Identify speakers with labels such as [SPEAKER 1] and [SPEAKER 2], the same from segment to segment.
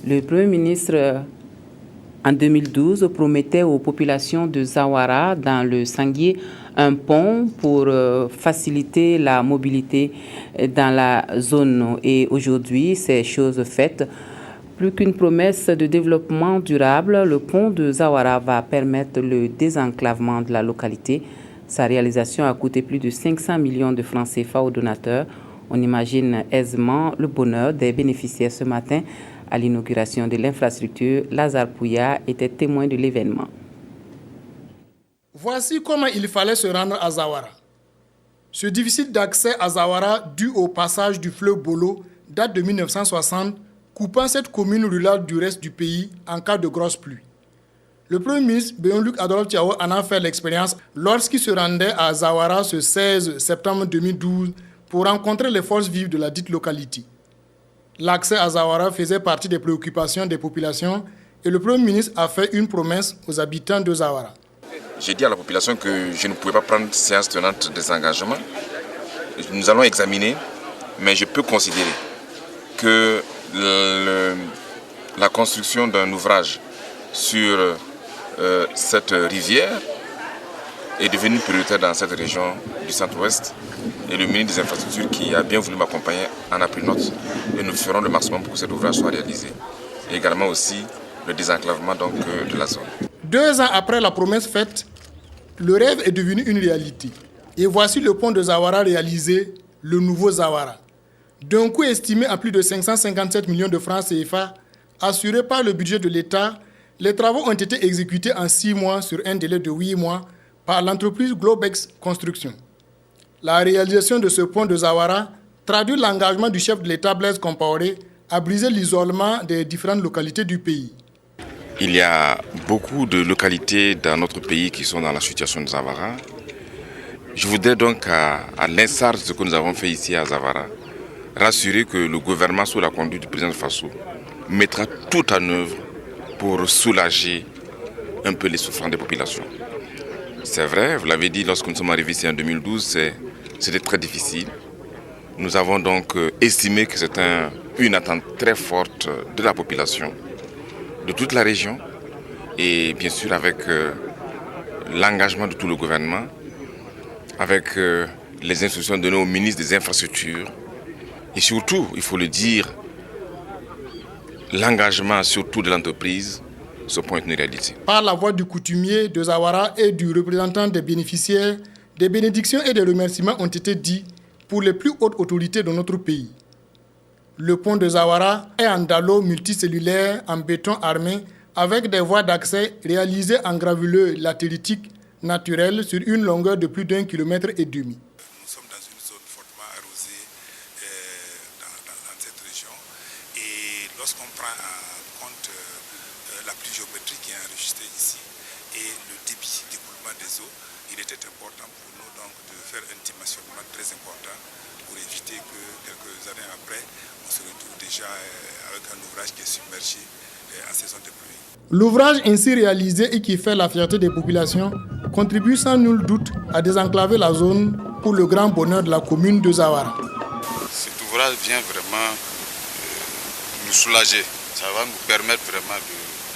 [SPEAKER 1] Le Premier ministre, en 2012, promettait aux populations de Zawara, dans le Sanguier, un pont pour faciliter la mobilité dans la zone. Et aujourd'hui, c'est chose faite. Plus qu'une promesse de développement durable, le pont de Zawara va permettre le désenclavement de la localité. Sa réalisation a coûté plus de 500 millions de francs CFA aux donateurs. On imagine aisément le bonheur des bénéficiaires ce matin. À l'inauguration de l'infrastructure, Lazare Pouya était témoin de l'événement.
[SPEAKER 2] Voici comment il fallait se rendre à Zawara. Ce déficit d'accès à Zawara, dû au passage du fleuve Bolo, date de 1960, coupant cette commune rurale du reste du pays en cas de grosses pluies. Le Premier ministre Béon-Luc Adolphe Thiaw en a fait l'expérience lorsqu'il se rendait à Zawara ce 16 septembre 2012 pour rencontrer les forces vives de la dite localité. L'accès à Zawara faisait partie des préoccupations des populations et le Premier ministre a fait une promesse aux habitants de Zawara.
[SPEAKER 3] J'ai dit à la population que je ne pouvais pas prendre séance tenante des engagements. Nous allons examiner, mais je peux considérer que la construction d'un ouvrage sur cette rivière est devenue prioritaire dans cette région du centre-ouest. Et le ministre des Infrastructures, qui a bien voulu m'accompagner, en a pris note. Et nous ferons le maximum pour que cet ouvrage soit réalisé. Et également aussi le désenclavement de la zone.
[SPEAKER 2] 2 ans après la promesse faite, le rêve est devenu une réalité. Et voici le pont de Zawara réalisé, le nouveau Zawara. D'un coût estimé à plus de 557 millions de francs CFA, assuré par le budget de l'État, les travaux ont été exécutés en 6 mois sur un délai de 8 mois par l'entreprise Globex Construction. La réalisation de ce pont de Zawara traduit l'engagement du chef de l'État Blaise Compaoré à briser l'isolement des différentes localités du pays.
[SPEAKER 3] Il y a beaucoup de localités dans notre pays qui sont dans la situation de Zawara. Je voudrais donc, à l'instar de ce que nous avons fait ici à Zawara, rassurer que le gouvernement, sous la conduite du président Faso, mettra tout en œuvre pour soulager un peu les souffrances des populations. C'est vrai, vous l'avez dit, lorsque nous sommes arrivés ici en 2012, c'était très difficile. Nous avons donc estimé que c'était une attente très forte de la population, de toute la région, et bien sûr avec l'engagement de tout le gouvernement, avec les instructions données au ministre des Infrastructures, et surtout, il faut le dire, l'engagement surtout de l'entreprise, ce point est une réalité.
[SPEAKER 2] Par la voix du coutumier de Zawara et du représentant des bénéficiaires, des bénédictions et des remerciements ont été dits pour les plus hautes autorités de notre pays. Le pont de Zawara est en dallo multicellulaire en béton armé avec des voies d'accès réalisées en gravure latéritique naturelle sur une longueur de plus d'1,5 km. Nous
[SPEAKER 4] sommes dans une zone fortement arrosée dans cette région et lorsqu'on prend en compte la pluviométrie qui est enregistrée ici et le débit d'écoulement des eaux, il était important pour nous donc de faire un dimensionnement très important pour éviter que quelques années après, on se retrouve déjà avec un ouvrage qui est submergé en saison de pluie.
[SPEAKER 2] L'ouvrage ainsi réalisé et qui fait la fierté des populations contribue sans nul doute à désenclaver la zone pour le grand bonheur de la commune de Zawara.
[SPEAKER 4] Cet ouvrage vient vraiment nous soulager. Ça va nous permettre vraiment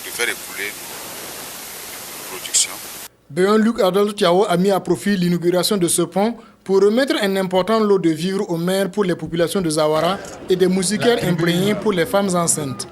[SPEAKER 4] de faire écouler nos productions.
[SPEAKER 2] Béon-Luc Adolphe Thiaw a mis à profit l'inauguration de ce pont pour remettre un important lot de vivres aux maires pour les populations de Zawara et des moustiquaires imprégnés pour les femmes enceintes.